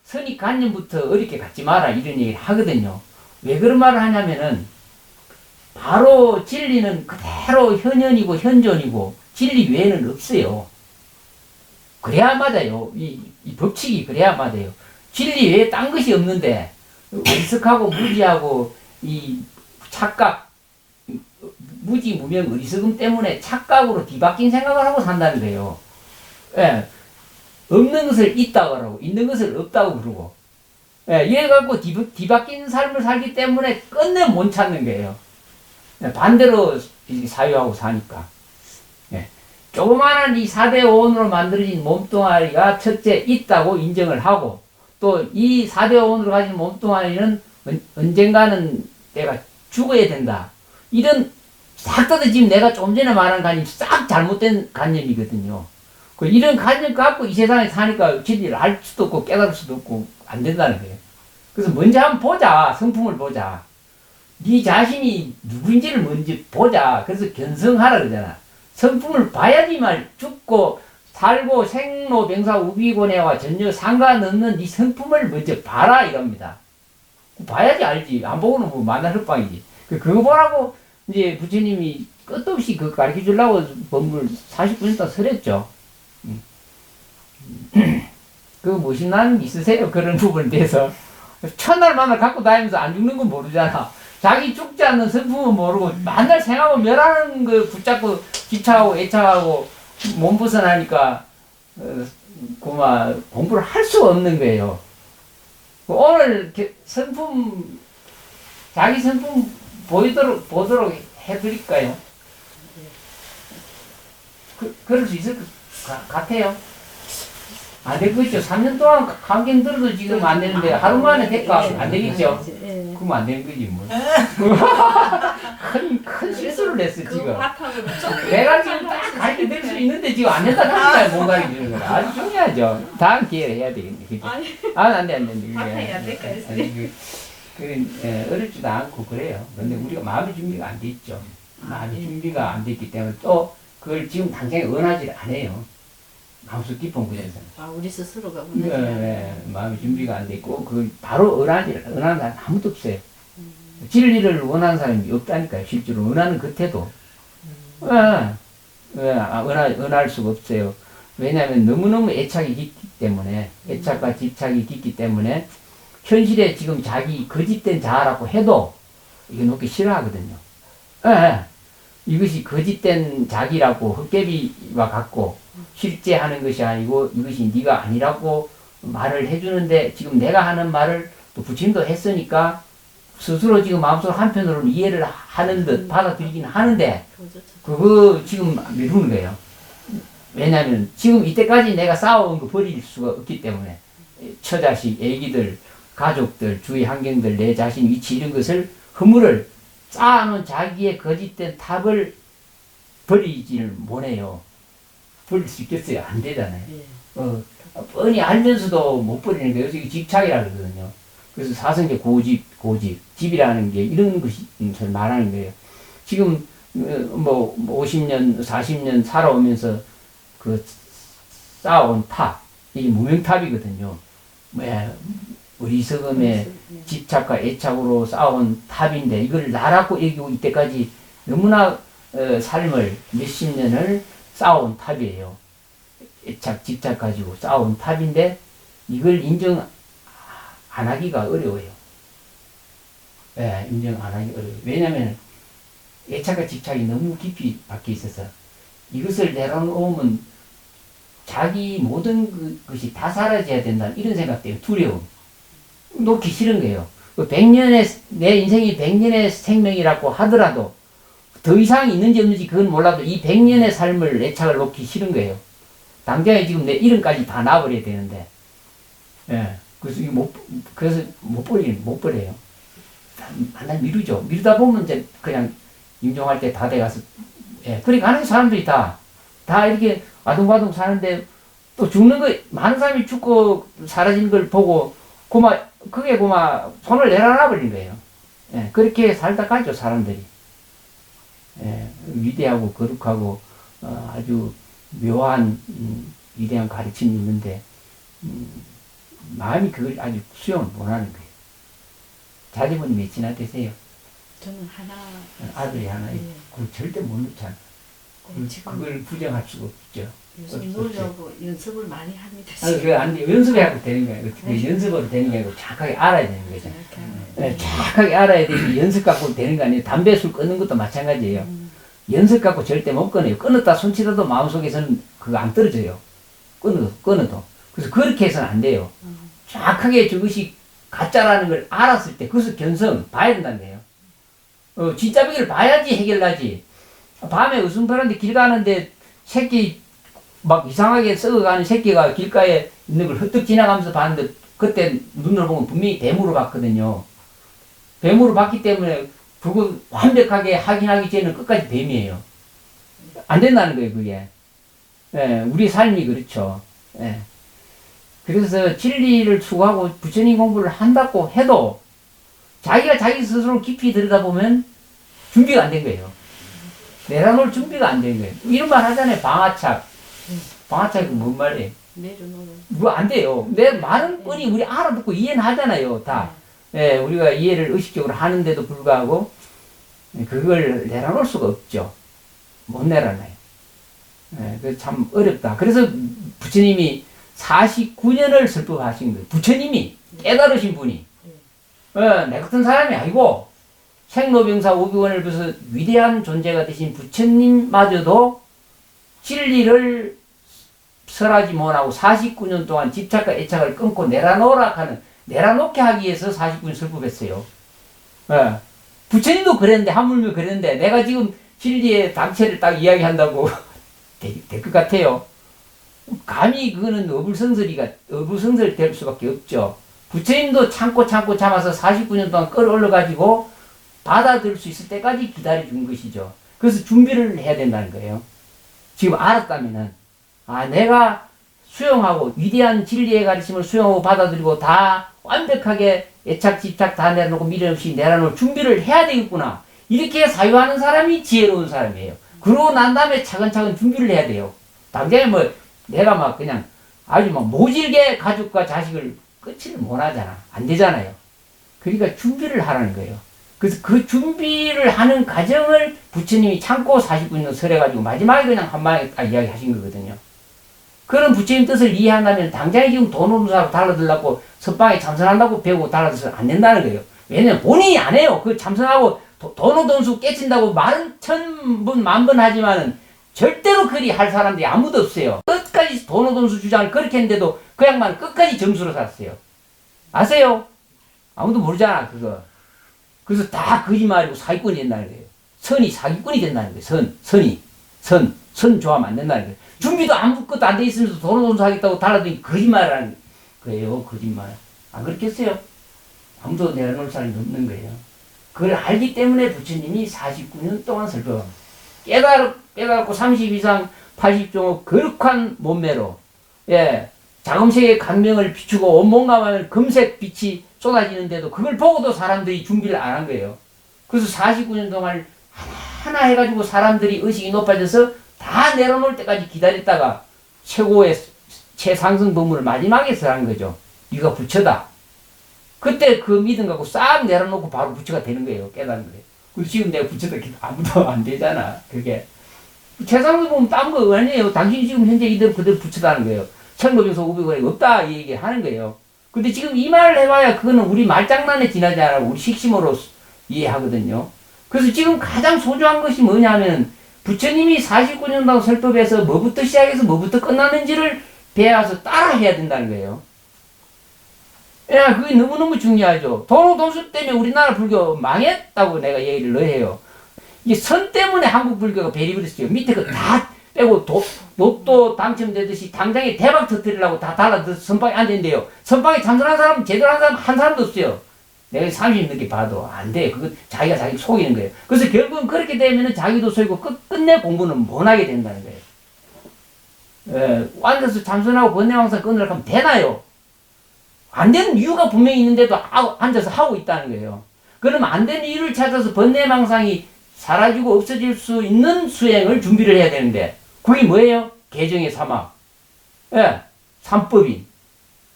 선입관념부터 어렵게 갖지 마라 이런 얘기를 하거든요. 왜 그런 말을 하냐면은 바로 진리는 그대로 현현이고 현존이고 진리 외에는 없어요. 그래야 맞아요. 이 법칙이 그래야 맞아요. 진리 외에 딴 것이 없는데 어리석하고 무지하고 이 착각, 무지 무명 어리석음 때문에 착각으로 뒤바뀐 생각을 하고 산다는 거예요. 예. 없는 것을 있다고 하고 있는 것을 없다고 그러고, 예, 이래 갖고 뒤바뀐 삶을 살기 때문에 끝내 못 찾는 거예요. 예, 반대로 사유하고 사니까. 예. 조그마한 이 4대 오원으로 만들어진 몸뚱아리가 첫째 있다고 인정을 하고, 또 이 4대 오원으로 가진 몸뚱아리는 언젠가는 내가 죽어야 된다. 이런 싹 뜯어 지금 내가 좀 전에 말한 관념이 싹 잘못된 관념이거든요. 이런 관념 갖고 이 세상에 사니까 진리를 알 수도 없고 깨달을 수도 없고 안 된다는 거예요. 그래서 먼저 한번 보자. 성품을 보자. 네 자신이 누구인지를 먼저 보자. 그래서 견성하라 그러잖아. 성품을 봐야지만 죽고 살고 생로병사 우비고뇌와 전혀 상관없는 네 성품을 먼저 봐라 이럽니다. 봐야지 알지. 안 보고는 뭐 만날 헛방이지. 그거 보라고 이제 부처님이 끝도 없이 그 가르쳐 주려고 법문을 40분 있다 설했죠. 그 멋있는 있으세요? 그런 부분에 대해서. 첫날 만날 갖고 다니면서 안 죽는 건 모르잖아. 자기 죽지 않는 성품은 모르고 만날 생하고 멸하는 거 붙잡고 집착하고 애착하고 몸 벗어나니까 공부를 할 수가 없는 거예요. 오늘 성품 자기 성품 보도록 해드릴까요? 그럴 수 있을 것 같아요. 안 될 거죠. 3년 동안 감경 들어도 지금 안 되는데 하루 만에 될까? 안 되겠죠? 그럼 안 되는 거지 뭐. 큰 실수를 했어 지금. 내가 지금 딱 가르쳐 드릴 수 있는데 지금 안 된다 하니까 못 가르쳐 주는 거라. 아주 중요하죠. 다음 기회에 해야 되겠네. 그죠? 안 돼. 어렵지도 않고 그래요. 근데 우리가 마음의 준비가 안 돼 있죠. 마음의 준비가 안 돼 있기 때문에 또 그걸 지금 당장에 원하지 않아요. 마음속 깊은 곳에서. 우리 스스로가 마음의 준비가 안 돼 있고, 그 바로 원하는 사람 아무도 없어요. 진리를 원하는 사람이 없다니까요. 실제로 원하는 겉에도. 원할 수가 없어요. 왜냐하면 너무너무 애착이 깊기 때문에, 애착과 집착이 깊기 때문에, 현실에 지금 자기 거짓된 자아라고 해도, 이거 놓기 싫어하거든요. 이것이 거짓된 자기라고 헛개비와 같고 실제 하는 것이 아니고 이것이 네가 아니라고 말을 해주는데 지금 내가 하는 말을 또 부처님도 했으니까 스스로 지금 마음속으로 한편으로는 이해를 하는 듯 받아들이긴 하는데 그거 지금 미루는 거예요. 왜냐하면 지금 이때까지 내가 쌓아온 거 버릴 수가 없기 때문에 처자식, 애기들, 가족들, 주위 환경들, 내 자신 위치 이런 것을 허물을 쌓아놓은 자기의 거짓된 탑을 버리지를 못해요. 버릴 수 있겠어요? 안 되잖아요. 뻔히 알면서도 못 버리는 거예요. 이게 집착이라 그러거든요. 그래서 사성계 고집. 집이라는 게 이런 것이 말하는 거예요. 지금 뭐 50년, 40년 살아오면서 그 쌓아온 탑, 이게 무명탑이거든요. 어리석음에 집착과 애착으로 쌓아온 탑인데 이걸 나라고 여기고 이때까지 너무나 삶을 몇십 년을 쌓아온 탑이에요. 애착, 집착 가지고 쌓아온 탑인데 이걸 인정 안 하기가 어려워요. 인정 안 하기 어려워요. 왜냐하면 애착과 집착이 너무 깊이 박혀 있어서 이것을 내려놓으면 자기 모든 것이 다 사라져야 된다 이런 생각 때문에 두려움. 놓기 싫은 거예요. 내 인생이 100년의 생명이라고 하더라도 더 이상 있는지 없는지 그건 몰라도 이 100년의 삶을 애착을 놓기 싫은 거예요. 당장에 지금 내 이름까지 다 놔버려야 되는데, 그래서 못 버려요. 맨날 미루죠. 미루다 보면 이제 그냥 임종할 때 다 돼가서, 그러니까 하는 사람들이 다 이렇게 아둥바둥 사는데 또 죽는 거, 많은 사람이 죽고 사라지는 걸 보고 그게 손을 내려놔 버린 거예요. 그렇게 살다 가죠, 사람들이. 위대하고 거룩하고, 아주 묘한, 위대한 가르침이 있는데, 마음이 그걸 아주 수용을 못하는 거예요. 자제분이 몇이나 되세요? 저는 하나. 아들이 하나. 예. 그걸 절대 못 놓잖아. 지금 그걸 부정할 수가 없죠. 요즘 놀려고 연습을 많이 합니다. 안 돼. 연습해야 되는 거야. 그 연습으로 되는 게 아니고 정확하게 알아야 되는 거죠. 네, 정확하게 알아야 되지. 연습 갖고 되는 거 아니에요. 담배, 술 끊는 것도 마찬가지예요. 연습 갖고 절대 못 끊어요. 끊었다 손치라도 마음속에서는 그거 안 떨어져요. 끊어도. 그래서 그렇게 해서는 안 돼요. 정확하게 저것이 가짜라는 걸 알았을 때, 그것을 견성, 봐야 된다는 거예요. 진짜 배기를 봐야지 해결나지. 밤에 으슴퍼런데 길 가는데 새끼 막 이상하게 썩어가는 새끼가 길가에 있는 걸 흩뜩 지나가면서 봤는데 그때 눈으로 보면 분명히 뱀으로 봤거든요. 뱀으로 봤기 때문에 그거 완벽하게 확인하기 전에는 끝까지 뱀이에요. 안 된다는 거예요, 그게. 예, 우리 삶이 그렇죠. 예. 그래서 진리를 추구하고 부처님 공부를 한다고 해도 자기가 자기 스스로 깊이 들여다보면 준비가 안 된 거예요. 내려놓을 준비가 안 된 거예요. 이런 말 하잖아요. 방아착. 방아착이 뭔 말이에요? 내려놓는. 뭐 안 돼요. 내 말은 뻔히 우리 알아듣고 이해는 하잖아요. 다. 예, 우리가 이해를 의식적으로 하는데도 불구하고 그걸 내려놓을 수가 없죠. 못 내려놔요. 예, 그래서 참 어렵다. 그래서 부처님이 49년을 설법하신 거예요. 부처님이 깨달으신 분이. 내 같은 사람이 아니고 생로병사 오기원을 비해서 위대한 존재가 되신 부처님마저도 진리를 설하지 못하고 49년 동안 집착과 애착을 끊고 내려놓게 하기 위해서 49년 설법했어요. 부처님도 그랬는데, 하물며 그랬는데, 내가 지금 진리의 당체를 딱 이야기한다고 될 것 같아요. 감히 그거는 어불성설이 될 수밖에 없죠. 부처님도 참고 참아서 49년 동안 끌어올려가지고 받아들일 수 있을 때까지 기다려준 것이죠. 그래서 준비를 해야 된다는 거예요. 지금 알았다면은, 내가 수용하고, 위대한 진리의 가르침을 수용하고 받아들이고 다 완벽하게 애착, 집착 다 내려놓고 미련 없이 내려놓을 준비를 해야 되겠구나. 이렇게 사유하는 사람이 지혜로운 사람이에요. 그러고 난 다음에 차근차근 준비를 해야 돼요. 당장에 내가 그냥 아주 모질게 가족과 자식을 끝을 못 하잖아. 안 되잖아요. 그러니까 준비를 하라는 거예요. 그래서 그 준비를 하는 과정을 부처님이 참고 49년 설해가지고 마지막에 그냥 한마디에 딱 이야기하신 거거든요. 그런 부처님 뜻을 이해한다면 당장에 지금 돈 없는 사람 달라들라고 선방에 참선한다고 배우고 달라들어서 안 된다는 거예요. 왜냐면 본인이 안 해요. 그 참선하고 돈수 깨친다고 말은 1000번, 10,000번 하지만은 절대로 그리 할 사람들이 아무도 없어요. 끝까지 돈수 주장을 그렇게 했는데도 그 양반 끝까지 점수로 샀어요. 아세요? 아무도 모르잖아, 그거. 그래서 다 거짓말이고 사기꾼이 된다는 거예요. 선이 사기꾼이 된다는 거예요. 선 좋아하면 안 된다는 거예요. 준비도 아무것도 안 돼 있으면서 돈수 하겠다고 달라더니 거짓말이라는 거예요. 거짓말. 안 그렇겠어요? 아무도 내려놓을 사람이 없는 거예요. 그걸 알기 때문에 부처님이 49년 동안 설법합니다. 깨달고 30 이상 80종의 거룩한 몸매로, 자금색의 강명을 비추고 온몸가만 금색 빛이 쏟아지는데도 그걸 보고도 사람들이 준비를 안 한 거예요. 그래서 49년 동안 하나 해가지고 사람들이 의식이 높아져서 다 내려놓을 때까지 기다렸다가 최고의 최상승 법문을 마지막에 설한 거죠. 네가 부처다. 그때 그 믿음 갖고 싹 내려놓고 바로 부처가 되는 거예요. 깨닫는 거예요. 그리고 지금 내가 부처다 아무도 안 되잖아. 그게. 최상승 법문 딴 거 아니에요. 당신이 지금 현재 이대로 그대로 부처다는 거예요. 천법에서 500원이 없다 이 얘기 하는 거예요. 근데 지금 이 말을 해봐야 그거는 우리 말장난에 지나지 않고 우리 식심으로 이해하거든요. 그래서 지금 가장 소중한 것이 뭐냐면 부처님이 49년 동안 설법에서 뭐부터 시작해서 뭐부터 끝나는지를 배워서 따라해야 된다는 거예요. 그게 너무너무 중요하죠. 돈수 때문에 우리나라 불교 망했다고 내가 얘기를 해요. 이게 선 때문에 한국 불교가 베리버렸어요. 밑에 거 다 빼고 로또 당첨되듯이 당장에 대박 터뜨리려고 다 달라들어서 선방에 앉아있는데요. 선방에 참선한 사람, 제대로 한 사람 한 사람도 없어요. 내가 30 넘게 봐도 안 돼. 그거 자기가 자기 속이는 거예요. 그래서 결국은 그렇게 되면은 자기도 속이고 끝내 공부는 못하게 된다는 거예요. 앉아서 참선하고 번뇌망상 끊으려고 하면 되나요? 안 되는 이유가 분명히 있는데도 앉아서 하고 있다는 거예요. 그러면 안 되는 이유를 찾아서 번뇌망상이 사라지고 없어질 수 있는 수행을 준비를 해야 되는데 그게 뭐예요? 개정의 사막. 삼법인.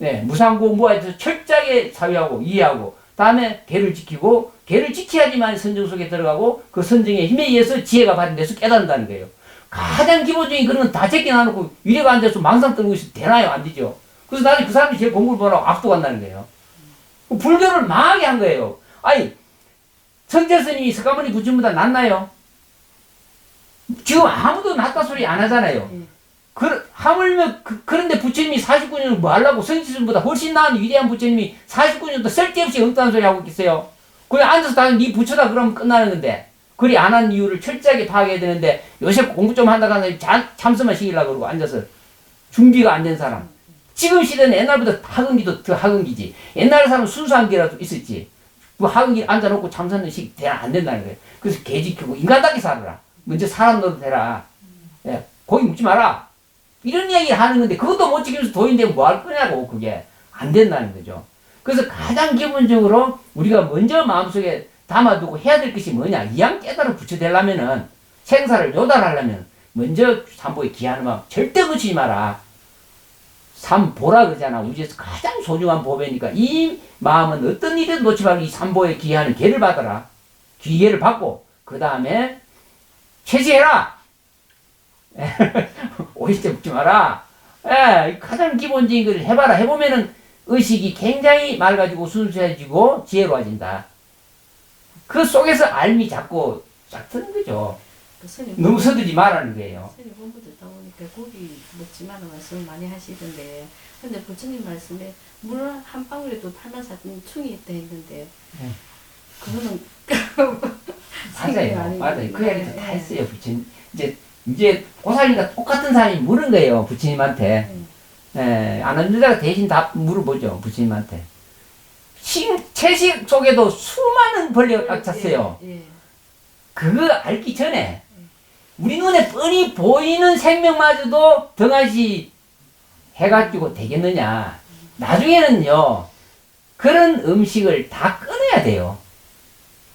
네, 무상고 무아에서 철저하게 사유하고 이해하고 다음에 계를 지키고 계를 지켜야지만 선정 속에 들어가고 그 선정의 힘에 의해서 지혜가 발현돼서 깨닫는다는 거예요. 가장 기본적인 그런 건 다 제껴놔놓고 위례가 앉아서 망상 떨고 있어도 되나요? 안 되죠. 그래서 나중에 그 사람이 제일 공부를 보라고 압도한다는 거예요. 불교를 망하게 한 거예요. 아니 성철스님이 석가모니 부처님보다 낫나요? 지금 아무도 낫다 소리 안 하잖아요. 하물며 그런데 부처님이 49년을 뭐 하려고 성철스님보다 훨씬 나은 위대한 부처님이 49년도 쓸데없이 엉뚱한 소리 하고 있겠어요. 그냥 앉아서 다 네 부처다 그러면 끝나는 건데 그리 안 한 이유를 철저하게 파악해야 되는데 요새 공부 좀 한다고 하는 참선만 시키려고 그러고 앉아서 준비가 안 된 사람. 지금 시대는 옛날보다 학은기도 더 학은기지. 옛날 사람은 순수한 게라도 있었지. 그 학은기 앉아놓고 참선은 안 된다는 거예요. 그래서 개 지키고 인간답게 살아라. 먼저 사람 노릇 해라. 예, 고기 묻지 마라. 이런 이야기를 하는 건데 그것도 못 지키면서 도인되면 뭐 할 거냐고. 그게 안 된다는 거죠. 그래서 가장 기본적으로 우리가 먼저 마음속에 담아두고 해야 될 것이 뭐냐. 이왕 깨달아 부처되려면은 생사를 요달하려면 먼저 삼보에 기하는 마음 절대 거치지 마라. 삼보라 그러잖아. 우주에서 가장 소중한 보배니까 이 마음은 어떤 일에도 놓지 말고 이 삼보에 기하는 계를 받아라. 기회를 받고 그 다음에 최시해라. 오히려 묻지 마라. 예, 가장 기본적인 걸 해봐라. 해보면은 의식이 굉장히 맑아지고 순수해지고 지혜로워진다. 그 속에서 알미 잡고 쫙 드는 거죠. 너무 서두지 말라는 거예요. 선생님 공부 듣다 보니까 고기 먹지 마는 말씀을 많이 하시던데 근데 부처님 말씀에 물 한 방울에도 8만 4천 충이 있다 했는데 그거는 맞아요. 맞아요. 그 얘기도 다 했어요. 부처님. 이제 고사님과 똑같은 사람이 물은 거예요. 부처님한테. 아는자가 대신 다 물어보죠. 부처님한테. 채식 속에도 수많은 벌레가 찼어요. 그거 알기 전에 우리 눈에 뻔히 보이는 생명마저도 등한시 해가지고 되겠느냐. 나중에는요. 그런 음식을 다 끊어야 돼요.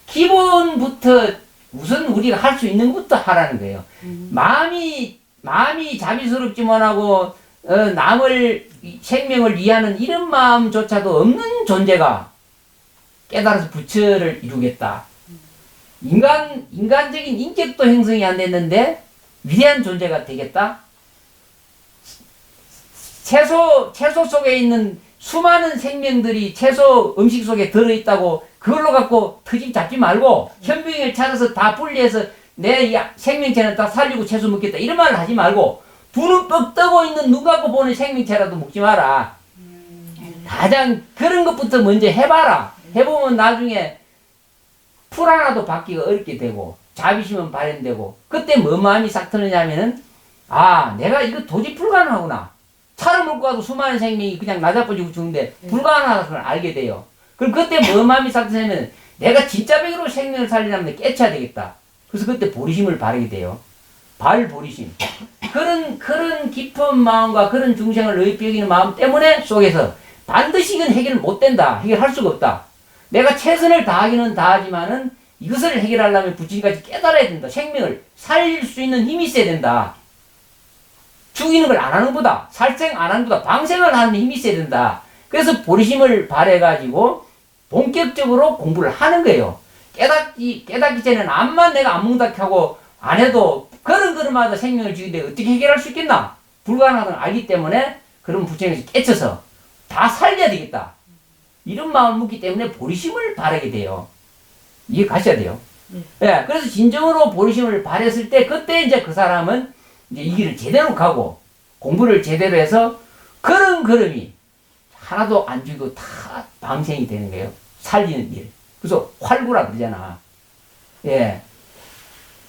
기본부터 우선 우리가 할 수 있는 것부터 하라는 거예요. 마음이 자비스럽지 못하고 남을 생명을 위하는 이런 마음조차도 없는 존재가 깨달아서 부처를 이루겠다. 인간적인 인격도 형성이 안 됐는데 위대한 존재가 되겠다. 채소 속에 있는 수많은 생명들이 채소 음식 속에 들어있다고 그걸로 갖고 트집 잡지 말고 현병을 찾아서 다 분리해서 내 생명체는 다 살리고 채소 먹겠다 이런 말을 하지 말고 두 눈 뻑 뜨고 있는 눈 갖고 보는 생명체라도 먹지 마라. 가장 그런 것부터 먼저 해봐라. 해보면 나중에 풀 하나도 받기가 어렵게 되고 자비심은 발현되고 그때 뭐 마음이 싹 트느냐면은 내가 이거 도저히 불가능하구나. 차를 몰고 가도 수많은 생명이 그냥 나자빠지고 죽는데 불가능하다는 걸 알게 돼요. 그럼 그때 뭐 마음이 싹 트냐면 내가 진짜 백으로 생명을 살리려면 깨쳐야 되겠다. 그래서 그때 보리심을 바르게 돼요. 발보리심. 그런 깊은 마음과 그런 중생을 의비여기는 마음 때문에 속에서 반드시 이건 해결 못 된다. 해결할 수가 없다. 내가 최선을 다하기는 다하지만은 이것을 해결하려면 부처님까지 깨달아야 된다. 생명을 살릴 수 있는 힘이 있어야 된다. 죽이는 걸 안 하는 것보다 살생 안 하는 것보다 방생을 하는 힘이 있어야 된다. 그래서 보리심을 발해가지고 본격적으로 공부를 하는 거예요. 깨닫기 전에는 암만 내가 안 먹는다 하고 안 해도 그런 생명을 죽이는데 어떻게 해결할 수 있겠나? 불가능하다는 걸 알기 때문에 그런 부처님께서 깨쳐서 다 살려야 되겠다. 이런 마음을 묻기 때문에 보리심을 바라게 돼요. 이해 가셔야 돼요. 그래서 진정으로 보리심을 바랬을 때 그때 이제 그 사람은 이제 이 길을 제대로 가고 공부를 제대로 해서 그런 걸음이 하나도 안 죽이고 다 방생이 되는 거예요. 살리는 일. 그래서 활구라 그러잖아.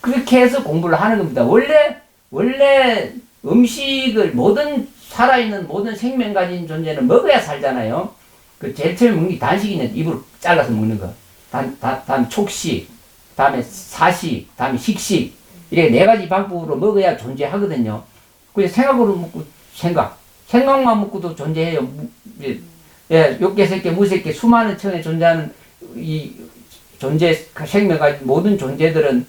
그렇게 해서 공부를 하는 겁니다. 원래 음식을 살아있는 모든 생명 가진 존재는 먹어야 살잖아요. 그 제일 처음 먹는 게 단식이네. 입으로 잘라서 먹는 거. 다음에 촉식, 다음에 사식, 다음에 식식. 이렇게 4가지 방법으로 먹어야 존재하거든요. 그래서 생각으로 먹고 생각만 먹고도 존재해요. 욕개새끼, 무새끼, 수많은 천에 존재하는 이 생명 가진 모든 존재들은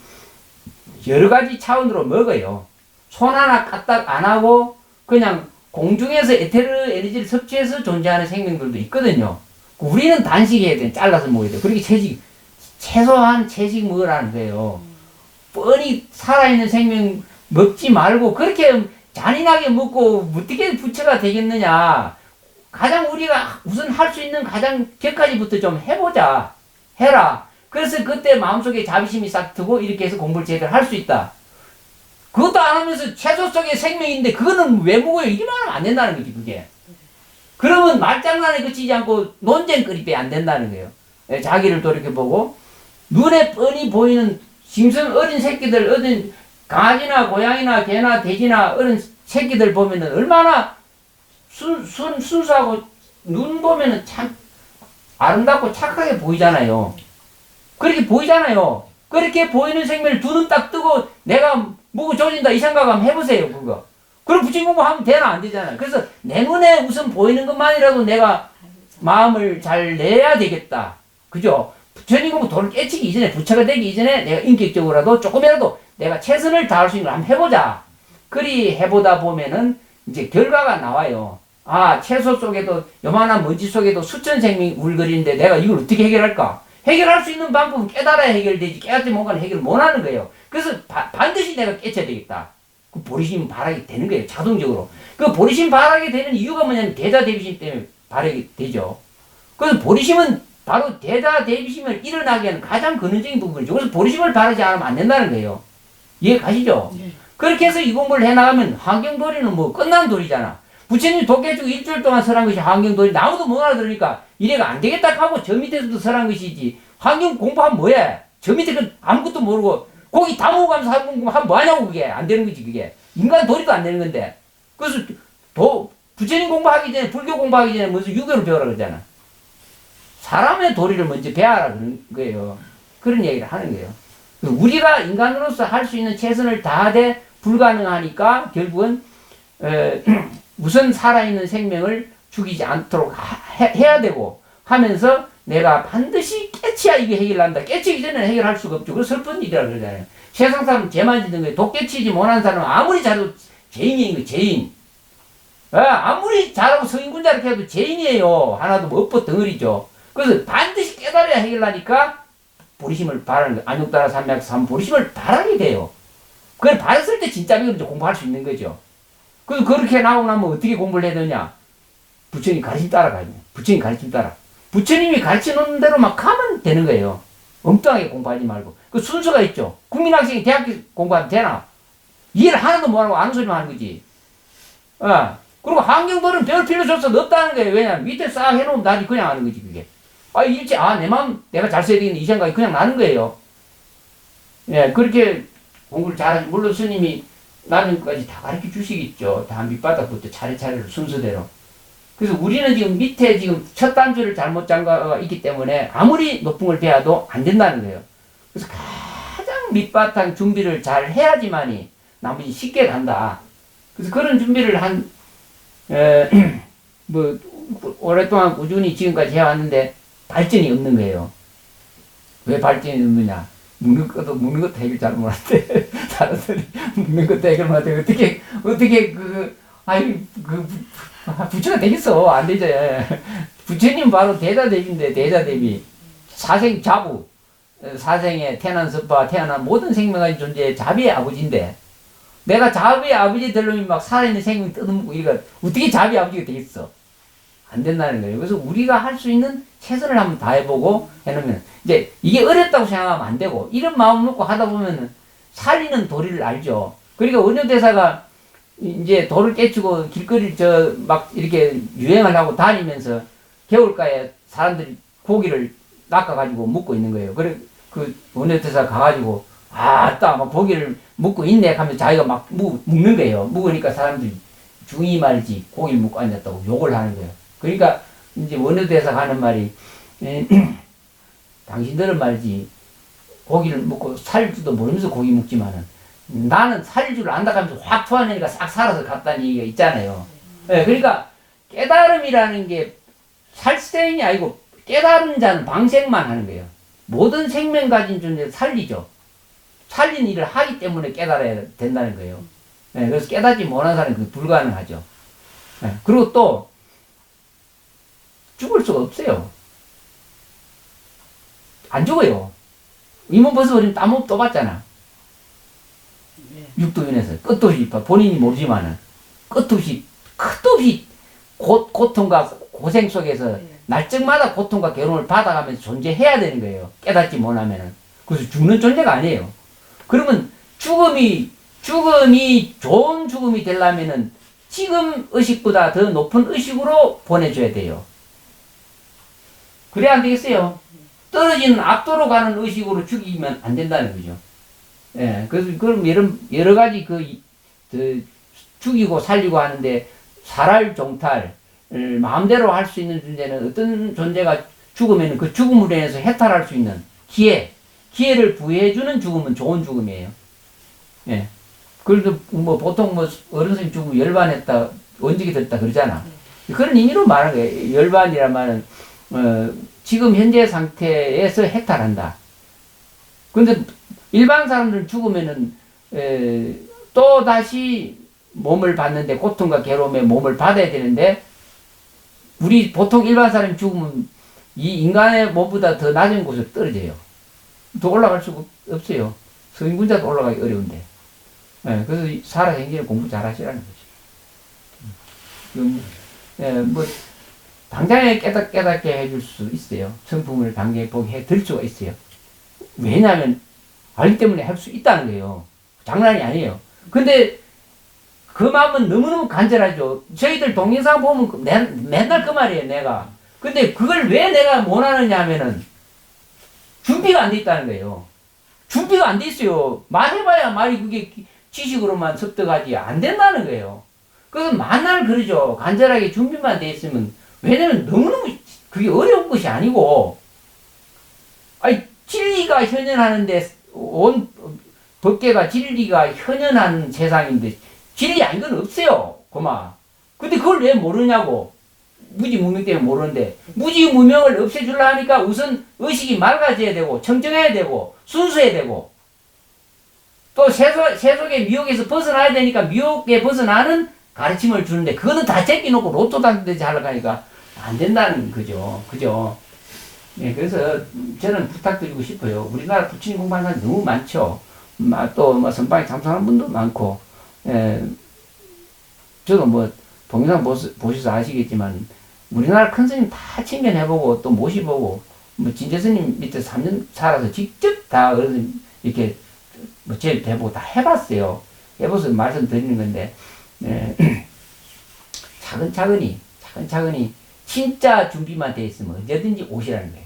여러 가지 차원으로 먹어요. 손 하나 까딱 안 하고 그냥 공중에서 에테르 에너지를 섭취해서 존재하는 생명들도 있거든요. 우리는 단식해야 돼. 잘라서 먹어야 돼. 그렇게 최소한 채식 먹으라는 거예요. 뻔히 살아있는 생명 먹지 말고 그렇게 잔인하게 먹고 어떻게 부처가 되겠느냐. 가장 우리가 우선 할 수 있는 가장 격까지부터 좀 해보자. 해라. 그래서 그때 마음속에 자비심이 싹 트고 이렇게 해서 공부를 제대로 할 수 있다. 그것도 안 하면서 채소 속의 생명인데 그거는 왜 먹어요? 이리만 하면 안 된다는 거지 그게. 그러면 말장난에 그치지 않고 논쟁거리 안 된다는 거예요. 자기를 돌이켜보고 눈에 뻔히 보이는 짐승 어린 새끼들 어린 강아지나 고양이나 개나 돼지나 어린 새끼들 보면은 얼마나 순수하고 눈 보면은 참 아름답고 착하게 보이잖아요. 그렇게 보이잖아요. 그렇게 보이는 생명을 두 눈 딱 뜨고 내가 뭐고 조진다 이 생각 한번 해보세요 그거. 그럼 부처님 공부하면 되나 안 되잖아요. 그래서 내 눈에 우선 보이는 것만이라도 내가 마음을 잘 내야 되겠다. 그죠? 부처님 공부 도를 깨치기 이전에 부처가 되기 이전에 내가 인격적으로라도 조금이라도 내가 최선을 다할 수 있는 걸 한번 해보자. 그리 해보다 보면은 이제 결과가 나와요. 아 채소 속에도 요만한 먼지 속에도 수천 생명이 울거리는데 내가 이걸 어떻게 해결할까? 해결할 수 있는 방법은 깨달아야 해결되지 깨닫지 못하는 해결을 못하는 거예요. 그래서 반드시 내가 깨쳐야 되겠다. 그 보리심 발하게 되는 거예요. 자동적으로. 그 보리심 발하게 되는 이유가 뭐냐면 대자대비심 때문에 발하게 되죠. 그래서 보리심은 바로 대자대비심을 일어나게 하는 가장 근원적인 부분이죠. 그래서 보리심을 바르지 않으면 안 된다는 거예요. 이해 가시죠? 네. 그렇게 해서 이 공부를 해나가면 환경도리는 뭐 끝난 도리잖아. 부처님이 독해주고 일주일 동안 설한 것이 환경도리 아무도 못 알아들으니까 이래가 안 되겠다 하고 저 밑에서도 설한 것이지. 환경 공부하면 뭐해? 저 밑에 그 아무것도 모르고 고기 다 먹어가면서 환경 공부하면 뭐하냐고 그게. 안 되는 거지 그게. 인간 도리도 안 되는 건데. 그래서 부처님 공부하기 전에 불교 공부하기 전에 먼저 유교를 배우라 그러잖아. 사람의 도리를 먼저 배워라 그런 거예요. 그런 얘기를 하는 거예요. 우리가 인간으로서 할 수 있는 최선을 다하되 불가능하니까 결국은 우선 살아있는 생명을 죽이지 않도록 해야 되고 하면서 내가 반드시 깨치야 이게 해결한다. 깨치기 전에는 해결할 수가 없죠. 그래서 슬픈 일이라 그러잖아요. 세상 사람 죄만 짓는 거예요. 독 깨치지 못하는 사람은 아무리 잘해도 죄인인 거예요. 죄인. 아무리 잘하고 성인군자 이렇게 해도 죄인이에요. 하나도 뭐 업보 덩어리죠. 그래서 반드시 깨달아야 해결하니까 보리심을 바라는 거예요. 안육따라 삼맥 삼 보리심을 바라게 돼요. 그걸 바랐을 때 진짜 이제 공부할 수 있는 거죠. 그래서 그렇게 나오고 나면 어떻게 공부를 해야 되냐? 부처님 가르침 따라가야 돼. 부처님 가르침 따라. 부처님이 가르쳐 놓는 대로 막 가면 되는 거예요. 엉뚱하게 공부하지 말고. 그 순서가 있죠. 국민학생이 대학교 공부하면 되나? 이해를 하나도 못하고 아는 소리만 하는 거지. 그리고 환경도는 배울 필요가 없다는 거예요. 왜냐면 밑에 싹 해놓으면 나지 그냥 하는 거지 그게. 내 마음 내가 잘 써야 되겠네 이 생각이 그냥 나는 거예요. 예, 그렇게 공부를 잘하지. 물론 스님이 나중까지 다 가르쳐 주시겠죠. 다 밑바닥부터 차례차례로 순서대로. 그래서 우리는 지금 밑에 지금 첫 단추를 잘못 잠가가 있기 때문에 아무리 높은 걸 배워도 안 된다는 거예요. 그래서 가장 밑바탕 준비를 잘 해야지만이 나머지 쉽게 간다. 그래서 그런 준비를 오랫동안 꾸준히 지금까지 해왔는데 발전이 없는 거예요. 왜 발전이 없느냐? 묵는 것도 해결 잘 못한대. 사람들이 묵는 것도 해결 못한대. 어떻게 부처가 되겠어. 안 되죠. 부처님 바로 대자대비인데, 대자대비. 사생 자부. 사생에 태어난 서파, 태어난 모든 생명의 존재의 자비의 아버지인데, 내가 자비의 아버지 되려면 막 살아있는 생명 뜯어먹고, 이거, 어떻게 자비의 아버지가 되겠어? 안 된다는 거예요. 그래서 우리가 할 수 있는 최선을 한번 다해보고 해놓으면, 이제 이게 어렵다고 생각하면 안 되고, 이런 마음 먹고 하다 보면은 살리는 도리를 알죠. 그러니까 원효대사가 이제 돌을 깨치고 길거리 막 이렇게 유행을 하고 다니면서 겨울가에 사람들이 고기를 낚아가지고 먹고 있는 거예요. 그래, 그 원효대사 가가지고, 막 고기를 먹고 있네 하면서 자기가 막 먹는 거예요. 먹으니까 사람들이 중이 말지 고기를 먹고 앉았다고 욕을 하는 거예요. 그러니까 이제 원효대사가 하는 말이, 당신들은 말이지 고기를 먹고 살 줄도 모르면서 고기 먹지만은 나는 살 줄 안다 하면서 확 토하니까 싹 살아서 갔다는 얘기가 있잖아요. 네, 그러니까 깨달음이라는 게 살생이 아니고 깨달은 자는 방생만 하는 거예요. 모든 생명 가진 존재를 살리죠. 살린 일을 하기 때문에 깨달아야 된다는 거예요. 네, 그래서 깨닫지 못하는 사람은 그게 불가능하죠. 예. 그리고 또 죽을 수가 없어요. 안 죽어요. 잇몸 벗어버리면 땀 또 받잖아. 네. 육도윤에서 끝도 없이 본인이 모르지만은 끝도 없이 고통과 고생 속에서 네. 날짜마다 고통과 괴로움을 받아가면서 존재해야 되는 거예요. 깨닫지 못하면은. 그래서 죽는 존재가 아니에요. 그러면 죽음이 좋은 죽음이 되려면은 지금 의식보다 더 높은 의식으로 보내줘야 돼요. 그래야 안 되겠어요. 떨어지는 압도로 가는 의식으로 죽이면 안 된다는 거죠. 예, 그래서 그럼 여러 가지 죽이고 살리고 하는데 살할 종탈, 마음대로 할 수 있는 존재는 어떤 존재가 죽으면 그 죽음으로 인해서 해탈할 수 있는 기회를 부여해주는 죽음은 좋은 죽음이에요. 예. 그래도 뭐 보통 뭐 어른 선생님 죽으면 열반했다, 원직이 됐다 그러잖아. 그런 의미로 말한 거예요. 열반이란 말은, 지금 현재 상태에서 해탈한다. 근데 일반 사람들은 죽으면은, 또 다시 몸을 받는데 고통과 괴로움에 몸을 받아야 되는데, 우리 보통 일반 사람이 죽으면 이 인간의 몸보다 더 낮은 곳에 떨어져요. 더 올라갈 수가 없어요. 성인군자도 올라가기 어려운데. 예, 그래서 살아생전에 공부 잘 하시라는 거죠. 뭐, 당장에 깨닫게 해줄 수 있어요. 성품을 당장에 보게 해드릴 수가 있어요. 왜냐하면, 알기 때문에 할 수 있다는 거예요. 장난이 아니에요. 근데, 그 마음은 너무너무 간절하죠. 저희들 동영상 보면 맨날 그 말이에요, 내가. 근데 그걸 왜 내가 못 하느냐 하면은, 준비가 안 돼 있다는 거예요. 준비가 안 돼 있어요. 말해봐야 말이 그게 지식으로만 습득하지 안 된다는 거예요. 그래서 만날 그러죠. 간절하게 준비만 돼 있으면. 왜냐면 너무너무 그게 어려운 것이 아니고, 아니, 진리가 현현하는데, 온 법계가 진리가 현현한 세상인데, 진리 아닌 건 없어요. 고마. 근데 그걸 왜 모르냐고. 무지무명 때문에 모르는데, 무지무명을 없애주려 하니까 우선 의식이 맑아져야 되고, 청정해야 되고, 순수해야 되고, 또 세속의 미혹에서 벗어나야 되니까 미혹에 벗어나는 가르침을 주는데, 그거는 다 제끼놓고 로또 당첨되지 하려고 하니까 안 된다는 거죠. 그죠? 예, 그래서 저는 부탁드리고 싶어요. 우리나라 부처님 공부하는 사람 너무 많죠. 또 뭐 선방에 참석하는 분도 많고, 예, 저도 뭐 동영상 보셔서 아시겠지만 우리나라 큰 스님 다 챙겨내보고 또 모시보고 뭐 진재 스님 밑에 3년 살아서 직접 다 어른 이렇게 뭐 제 대보고 다 해봤어요. 해봐서 말씀드리는 건데, 차근차근히 진짜 준비만 돼 있으면 언제든지 오시라는 거예요.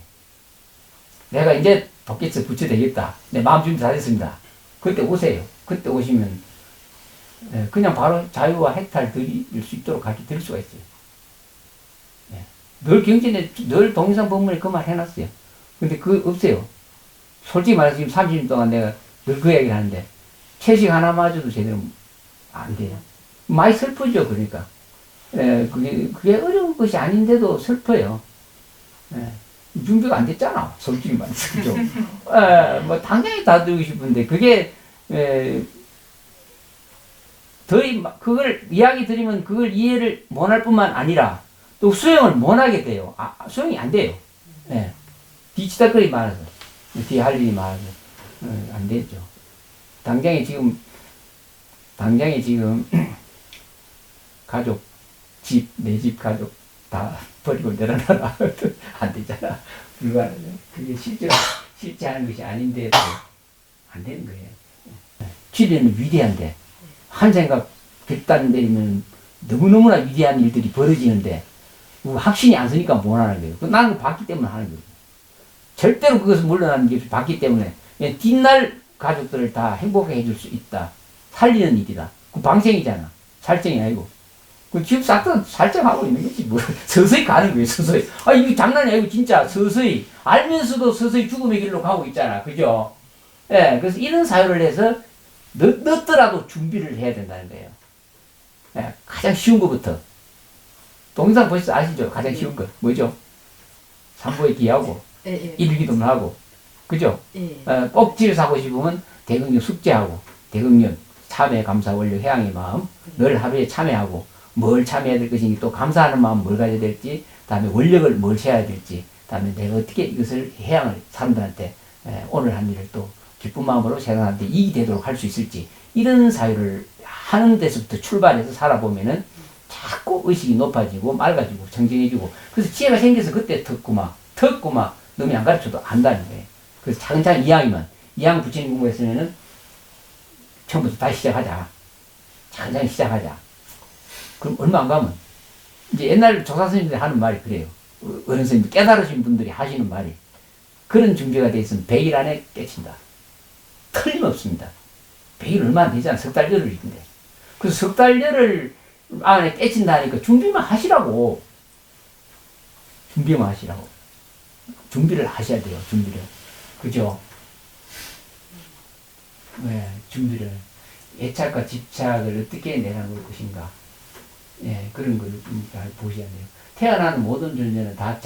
내가 이제 도끼에서 부처 되겠다. 내 마음 준비 다 됐습니다. 그때 오세요. 그때 오시면 그냥 바로 자유와 해탈 드릴 수 있도록 가르쳐 드릴 수가 있어요. 늘 경전에 늘 동영상 법문에 그 말 해놨어요. 근데 그 없어요. 솔직히 말해서 지금 30년 동안 내가 늘 그 얘기를 하는데 채식 하나마저도 제대로 안 돼요. 많이 슬프죠. 그러니까 그게 어려운 것이 아닌데도 슬퍼요. 준비가 안 됐잖아. 솔직히 말해서. 그죠? 뭐 당연히 다 드리고 싶은데 그게 그걸 이야기 드리면 그걸 이해를 못할 뿐만 아니라 또 수용을 못하게 돼요. 수용이 안 돼요. 뒤치다거리 많아서. 뒤에 할 일이 많아서. 안 되죠. 당장에 지금 가족, 내 집 가족 다 버리고 내려놔라. 안 되잖아. 불가능해. 그게 쉽지 않은 것이 아닌데도 안 되는 거예요. 진리는 위대한데, 한 생각 결단 내리면 너무너무나 위대한 일들이 벌어지는데, 확신이 안 서니까 못 하는 거예요. 나는 봤기 때문에 하는 거예요. 절대로 그것을 물러나는 게 봤기 때문에, 뒷날 가족들을 다 행복하게 해줄 수 있다. 살리는 일이다. 그 방생이잖아. 살정이 아니고. 그 지금 싹다 살정하고 있는 거지. 뭐, 서서히 가는 거예요, 서서히. 이거 장난이 아니고 진짜 서서히. 알면서도 서서히 죽음의 길로 가고 있잖아. 그죠? 그래서 이런 사유를 해서 늦더라도 준비를 해야 된다는 거예요. 가장 쉬운 것부터. 동영상 보셔서 아시죠? 가장 쉬운 거. 뭐죠? 삼보에 기하고, 일기도문 하고, 그죠? 꼭 집에 사고 싶으면 대금령 숙제하고, 대금령, 참회, 감사, 원력, 해양의 마음, 늘 하루에 참회하고, 뭘 참여해야 될 것인지, 또 감사하는 마음 뭘 가져야 될지, 다음에 원력을 뭘 세워야 될지, 다음에 내가 어떻게 이것을 해양을 사람들한테 오늘 한 일을 또 기쁜 마음으로 세상한테 이익이 되도록 할 수 있을지, 이런 사유를 하는 데서부터 출발해서 살아보면은 자꾸 의식이 높아지고 맑아지고 청정해지고, 그래서 지혜가 생겨서 그때 텄구마 너무 안 가르쳐도 안다는 거예요. 그래서 차근차근 이양 부처님 공부했으면은 처음부터 다시 시작하자. 차근차근 시작하자. 그럼 얼마 안 가면 이제 옛날 조사 스님들이 하는 말이 그래요. 어른 스님 깨달으신 분들이 하시는 말이, 그런 준비가 돼 있으면 100일 안에 깨친다. 틀림없습니다. 100일 얼마 안 되잖아. 석 달 열흘인데. 그래서 석 달 열흘 안에 깨친다니까 준비만 하시라고. 준비만 하시라고. 준비를 하셔야 돼요. 준비를. 그죠? 네, 준비를. 애착과 집착을 어떻게 내려놓을 것인가. 예, 그런 걸 좀 잘 보셔야 돼요. 태어나는 모든 존재는 다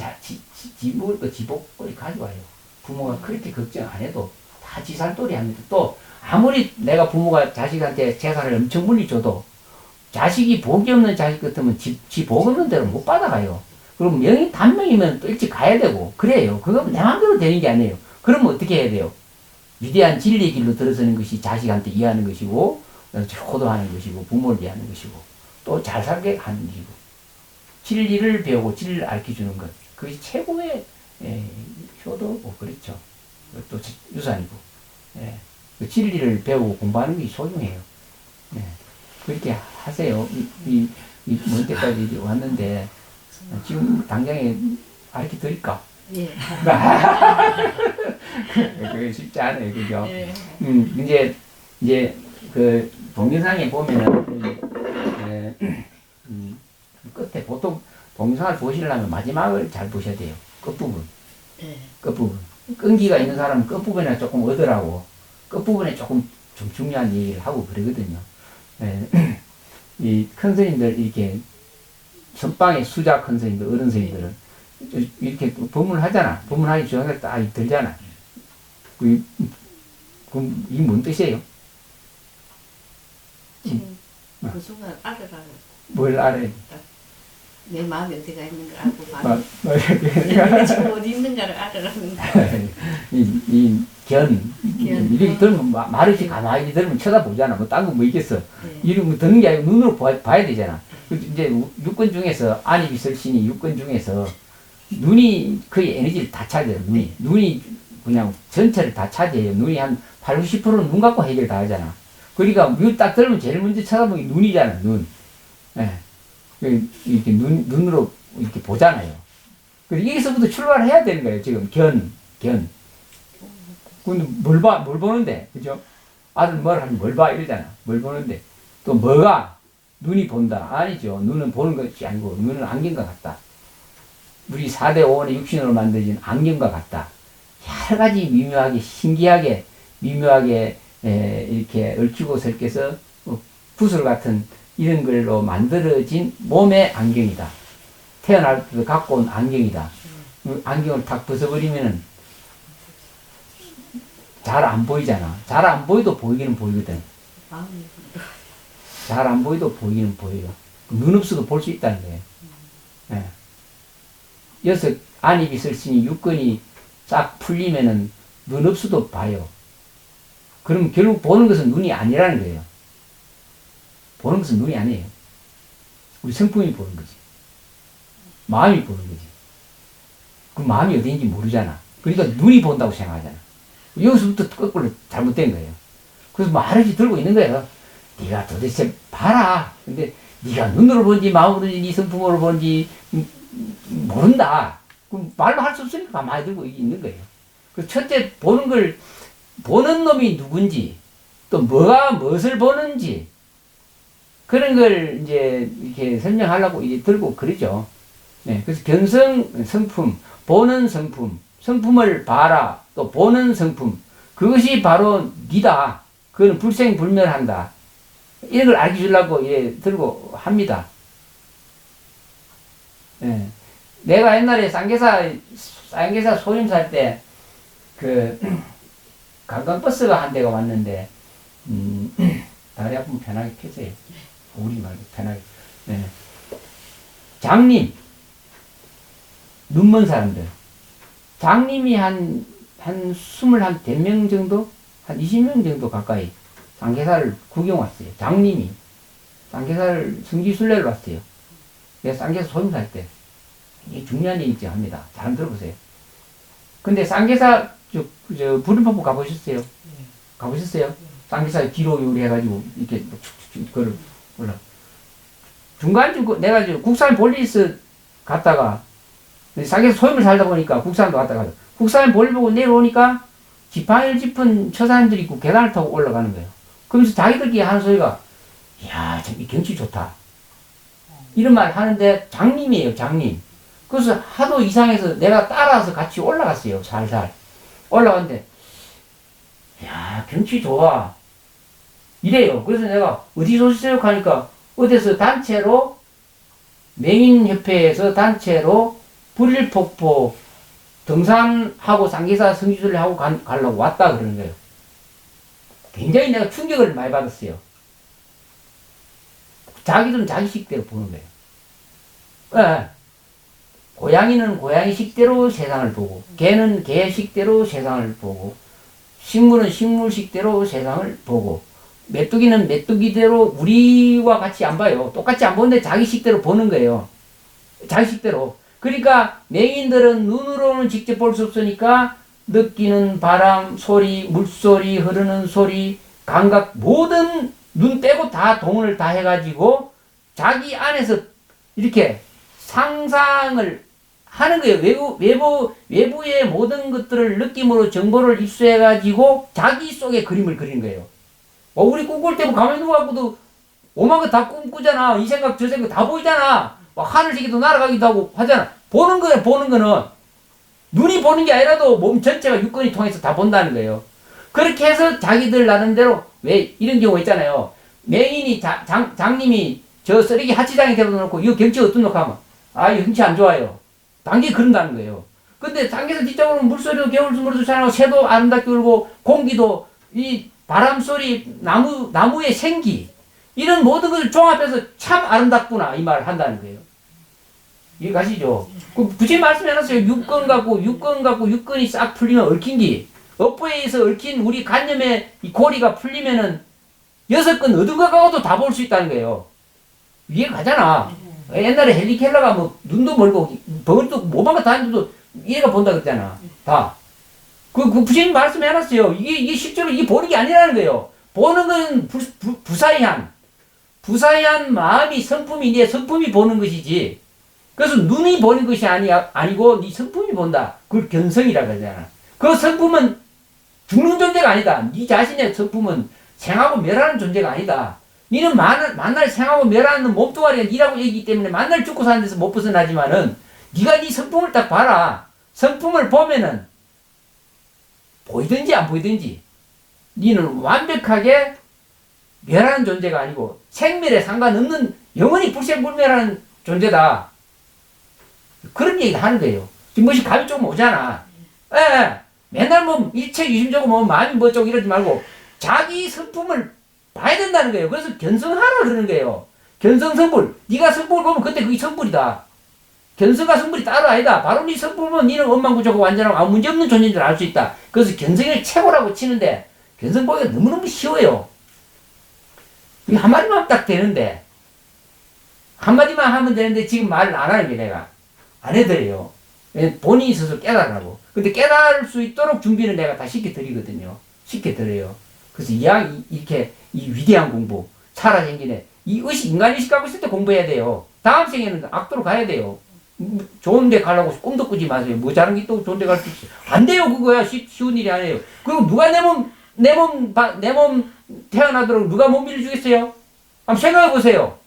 먹을 거, 지복거리 가져와요. 부모가 그렇게 걱정 안 해도 다 지살돌이 합니다. 또, 아무리 내가 부모가 자식한테 재산을 엄청 물리줘도 자식이 복이 없는 자식 같으면 지 복 없는 대로 못 받아가요. 그럼 명이 단명이면 또 일찍 가야 되고, 그래요. 그건 내 마음대로 되는 게 아니에요. 그러면 어떻게 해야 돼요? 위대한 진리의 길로 들어서는 것이 자식한테 이해하는 것이고, 효도하는 것이고, 부모를 이해하는 것이고, 또 잘 살게 하는 일이고, 진리를 배우고 진리를 알려주는 것, 그것이 최고의 효도고, 그렇죠. 또 유산이고, 그 진리를 배우고 공부하는 것이 소중해요. 그렇게 하세요. 먼 데까지 왔는데, 지금 당장에 가르쳐 드릴까? 예. 그게 쉽지 않아요, 그죠? 예. 이제, 그, 동영상에 보면은, 끝에 보통 동영상을 보시려면 마지막을 잘 보셔야 돼요. 끝부분. 예. 끝부분. 끈기가 있는 사람은 끝부분에 조금 얻으라고, 끝부분에 조금 좀 중요한 얘기를 하고 그러거든요. 이 큰 스님들, 이렇게, 선방의 수자 큰 스님들, 어른 스님들은, 이렇게 법문하잖아. 법문하기 전에 딱 들잖아. 그럼 이게 뭔 뜻이에요? 그 순간 알아가요. 뭘 알아요? 내 마음에 어디가 있는 걸 알고 바로 내가 지금 어디 있는가를 알아가는 거예요. 이렇게 들으면 말없이 가만히 들으면 쳐다보잖아. 뭐 딴 거 뭐 있겠어. 네. 이런 거 듣는 게 아니고 눈으로 봐야 되잖아. 이제 육권 중에서 안입이 설신이 육권 중에서 눈이 거의 에너지를 다 차지해요. 눈이 그냥 전체를 다 차지해요. 눈이 한 80, 90%는 눈 갖고 해결 다 하잖아. 그러니까 이거 딱 들으면 제일 먼저 쳐다보는 게 눈이잖아. 눈. 이렇게 눈으로 이렇게 보잖아요. 그래서 여기서부터 출발을 해야 되는 거예요. 지금 견. 근데 뭘 보는데, 그죠? 아들 뭘 하면 뭘 봐, 이러잖아. 뭘 보는데. 또 뭐가? 눈이 본다. 아니죠. 눈은 보는 것이 아니고, 눈은 안경과 같다. 우리 4대 5원의 육신으로 만들어진 안경과 같다. 여러 가지 미묘하게, 신기하게, 미묘하게, 이렇게 얽히고 설켜서 구슬 같은 이런 걸로 만들어진 몸의 안경이다. 태어날 때도 갖고 온 안경이다. 안경을 탁 벗어버리면은 잘 안 보이잖아. 잘 안 보이도 보이기는 보이거든. 잘 안 보이도 보이기는 보여요. 눈 없어도 볼 수 있다는 거예요. 여기서 안입이 설신이 육근이 싹 풀리면은 눈 없어도 봐요. 그럼 결국 보는 것은 눈이 아니라는 거예요. 보는 것은 눈이 아니에요. 우리 성품이 보는 거지. 마음이 보는 거지. 그 마음이 어디인지 모르잖아. 그러니까 눈이 본다고 생각하잖아. 여기서부터 거꾸로 잘못된 거예요. 그래서 말없이 들고 있는 거예요. 네가 도대체 봐라. 근데 네가 눈으로 본지 마음으로 본지 네 성품으로 본지 모른다. 그럼 말로 할 수 없으니까 가만히 들고 있는 거예요. 그 첫째 보는 놈이 누군지, 또 뭐가 무엇을 보는지, 그런 걸 이제 이렇게 설명하려고 이제 들고 그러죠. 그래서 성품, 보는 성품, 성품을 봐라, 또 보는 성품, 그것이 바로 니다. 그거는 불생불멸한다. 이런 걸 알려주려고 들고 합니다. 내가 옛날에 쌍계사 소임 살 때, 관광버스가 한 대가 왔는데, 다리 아프면 편하게 펴세요. 우리 말고 편하게. 예. 장님, 눈먼 사람들. 장님이 한 20명 정도? 한 20명 정도 가까이 쌍계사를 구경 왔어요. 장님이. 쌍계사를 성지순례를 왔어요. 내가 쌍계사 소임살 때. 이게 중요한 얘기지 합니다. 잘 들어보세요. 근데 쌍계사, 부른폭포 가보셨어요? 가보셨어요? 쌍계사 뒤로 요리해가지고, 이렇게 축축축, 그걸 올라. 중간쯤, 내가 국산 볼리스 갔다가, 쌍계사 소임을 살다 보니까 국산도 갔다가, 국산 볼리 보고 내려오니까, 지팡이를 짚은 처사님들이 있고 계단을 타고 올라가는 거예요. 그러면서 자기들끼리 하는 소리가, 이야, 참, 이 경치 좋다. 이런 말 하는데, 장님이에요, 장님. 그래서 하도 이상해서 내가 따라서 같이 올라갔어요, 살살. 올라갔는데, 야, 경치 좋아. 이래요. 그래서 내가 어디서 오셨어요? 하니까 어디서 단체로 맹인협회에서 단체로 불일폭포 등산하고 쌍계사 성지순례 하고 가려고 왔다 그러는 거예요. 굉장히 내가 충격을 많이 받았어요. 자기들은 자기 식대로 보는 거예요. 네. 고양이는 고양이 식대로 세상을 보고, 개는 개 식대로 세상을 보고, 식물은 식물 식대로 세상을 보고, 메뚜기는 메뚜기대로 우리와 같이 안 봐요. 똑같이 안 보는데 자기 식대로 보는 거예요. 자기 식대로. 그러니까 맹인들은 눈으로는 직접 볼 수 없으니까 느끼는 바람, 소리, 물소리, 흐르는 소리, 감각 모든 눈 빼고 다 동원을 다 해가지고 자기 안에서 이렇게 상상을 하는 거예요. 외부의 모든 것들을 느낌으로 정보를 입수해가지고 자기 속에 그림을 그리는 거예요. 우리 꿈꿀 때 가만히 누워갖고도 오만 거 다 꿈꾸잖아. 이 생각 저 생각 다 보이잖아. 하늘색에도 날아가기도 하고 하잖아. 보는 거예요. 보는 거는. 눈이 보는 게 아니라도 몸 전체가 육건이 통해서 다 본다는 거예요. 그렇게 해서 자기들 나름대로 왜 이런 경우 있잖아요. 맹인이 장님이 저 쓰레기 하치장에 대고 놓고 이거 경치 어떻노 하면 이 경치 안 좋아요. 단계 그런다는 거예요. 근데 당겨서 뒤쪽으로 물소리도 겨울물도 잘 나고 새도 아름답게 울고 공기도 이 바람소리 나무의 생기 이런 모든 것을 종합해서 참 아름답구나 이 말을 한다는 거예요. 이해 가시죠? 굳이 말씀해놨어요. 육건 갖고 육건이 싹 풀리면 얽힌 기 업보에서 얽힌 우리 관념의 이 고리가 풀리면은 6건 얻은 것 갖고도 다 볼 수 있다는 거예요. 이해 가잖아. 옛날에 헨리 켈러가 뭐 눈도 멀고 벌도 뭐만 다 했는데도 얘가 본다 그랬잖아. 다. 그 부처님 말씀해놨어요. 이게 실제로 이게 보는 게 아니라는 거예요. 보는 건 부사의한 마음이 성품이 내 성품이 보는 것이지. 그래서 눈이 보는 것이 아니고 네 성품이 본다. 그걸 견성이라고 하잖아. 그 성품은 죽는 존재가 아니다. 네 자신의 성품은 생하고 멸하는 존재가 아니다. 니는 만날 생하고 멸하는 몸뚱아리가 니라고 얘기하기 때문에 만날 죽고 사는 데서 못 벗어나지만은 니가 니 성품을 딱 봐라. 성품을 보면은 보이든지 안 보이든지 니는 완벽하게 멸하는 존재가 아니고 생멸에 상관없는 영원히 불생불멸하는 존재다. 그런 얘기를 하는 거예요. 지금 뭐시 감이 조금 오잖아. 맨날 뭐 일체 유심적으로 뭐 마음이 뭐쪽 이러지 말고 자기 성품을 봐야 된다는 거예요. 그래서 견성하라 그러는 거예요. 견성성불. 네가 성불을 보면 그때 그게 성불이다. 견성과 성불이 따로 아니다. 바로 네 성불을 보면 니는 원망구조고 완전하고 아무 문제 없는 존재인 줄 알 수 있다. 그래서 견성을 최고라고 치는데 견성 보기가 너무너무 쉬워요. 이게 한마디만 딱 되는데 한마디만 하면 되는데 지금 말을 안 하는 게 내가 안 해드려요. 본인이 스스로 깨달으라고. 근데 깨달을 수 있도록 준비는 내가 다 시켜드리거든요. 시켜드려요. 그래서 이렇게 이 위대한 공부 살아생기네. 이 의식, 인간의식 갖고 있을 때 공부해야 돼요. 다음 생에는 악도로 가야 돼요. 좋은 데 가려고 꿈도 꾸지 마세요. 뭐 잘하는 게 또 좋은 데 갈 수 있어. 안 돼요, 그거야. 쉬운 일이 아니에요. 그리고 누가 내 몸 태어나도록 누가 몸 빌려주겠어요? 한번 생각해 보세요.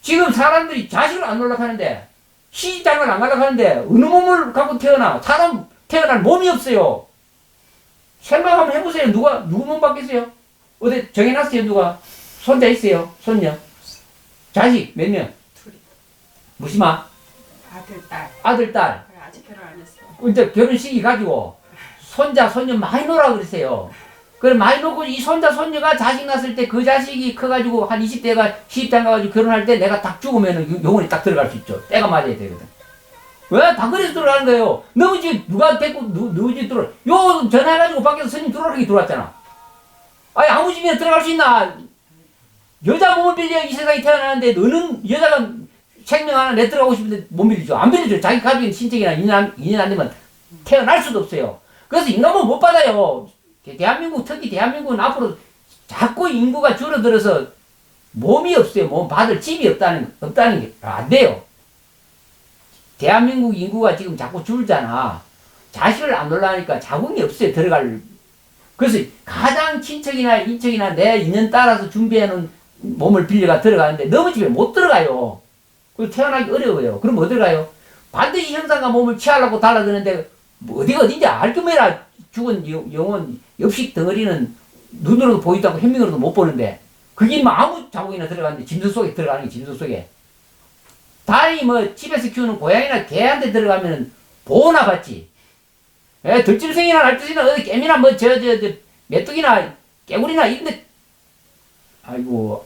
지금 사람들이 자식을 안 놀락하는데, 시장을 안 가려고 하는데, 어느 몸을 갖고 태어나? 사람 태어날 몸이 없어요. 생각 한번 해보세요. 누구 몸 받겠어요? 어디 정해놨어요, 누가? 손자 있어요? 손녀? 자식 몇 명? 둘이. 무시마? 아들, 딸. 아들, 딸. 아직 결혼 안 했어. 이제 결혼식이 가지고 손자, 손녀 많이 놀아 그러세요. 그래 많이 놓고 이 손자 손녀가 자식 낳았을 때 그 자식이 커가지고 한 20대가 시집장 가가지고 결혼할 때 내가 딱 죽으면은 영혼이 딱 들어갈 수 있죠. 때가 맞아야 되거든. 왜? 다 그래서 들어가는 거예요. 너희 집 누가 데리고 너희 집 들어? 요 전화해가지고 밖에서 스님 들어오라고 들어왔잖아. 아니 아무 집이나 들어갈 수 있나? 여자 몸을 빌려 이 세상에 태어나는데 너는 여자가 생명 하나 내 들어가고 싶은데 못 빌리죠. 안 빌리죠. 자기 가족인 친척이나 인연 안 되면 태어날 수도 없어요. 그래서 인간은 못 받아요. 대한민국, 특히 대한민국은 앞으로 자꾸 인구가 줄어들어서 몸이 없어요. 몸 받을 집이 없다는 게 안 돼요. 대한민국 인구가 지금 자꾸 줄잖아. 자식을 안 놀라니까 자궁이 없어요. 들어갈. 그래서 가장 친척이나 인척이나 내 인연 따라서 준비해놓은 몸을 빌려가 들어가는데 너무 집에 못 들어가요. 그리고 태어나기 어려워요. 그럼 어디 가요? 반드시 형상과 몸을 취하려고 달라드는데 뭐 어디가 어딘지 알끔해라. 죽은 영혼 엽식 덩어리는 눈으로도 보이도 않고 현명으로도 못 보는데 그게 뭐 아무 자국이나 들어가는데 짐승 속에 들어가는 게 짐승 속에. 다행히 뭐 집에서 키우는 고양이나 개한테 들어가면 보호나 받지. 예, 들짐승이나 날듯이나 어디 깨미나 뭐 메뚜기나 깨구리나 이런데 아이고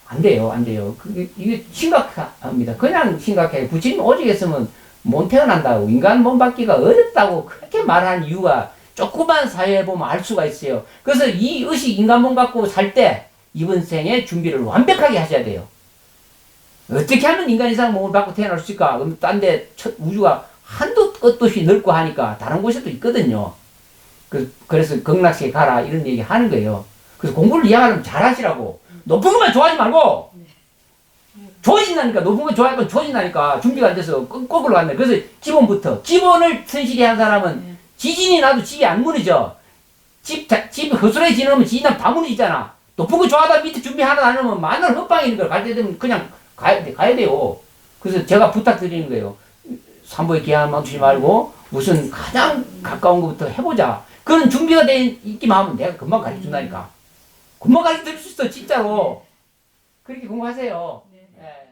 안 돼요, 안 돼요. 이게 심각합니다. 그냥 심각해요. 부처님 오직 했으면 못 태어난다고 인간 몸 받기가 어렵다고 그렇게 말하는 이유가 조그만 사회에 보면 알 수가 있어요. 그래서 이 의식 인간 몸 갖고 살 때 이번 생에 준비를 완벽하게 하셔야 돼요. 어떻게 하면 인간 이상 몸을 받고 태어날 수 있을까? 그럼 딴 데 우주가 한도 끝도 없이 넓고 하니까 다른 곳에도 있거든요. 그래서 극락시에 가라 이런 얘기 하는 거예요. 그래서 공부를 이해하려면 잘 하시라고. 높은 것만 좋아하지 말고 좋아진다니까. 높은 거 좋아하면 좋아진다니까. 준비가 안 돼서 거꾸로 갔네. 그래서 기본부터 기본을 성실히 한 사람은 지진이 나도 집이 안 무너져. 집이 허술해지면 지진하면 다 무너지잖아. 높은 거 좋아하다 밑에 준비 하나 안 하면 만날 헛방에 있는 걸 갈 때 되면 그냥 가야 돼요. 그래서 제가 부탁드리는 거예요. 삼보에 기한 맘 두지 말고 우선 가장 가까운 것부터 해보자. 그런 준비가 돼 있기만 하면 내가 금방 가르쳐 준다니까. 금방 가르쳐 줄 수 있어 진짜로. 그렇게 공부하세요. 네. 예.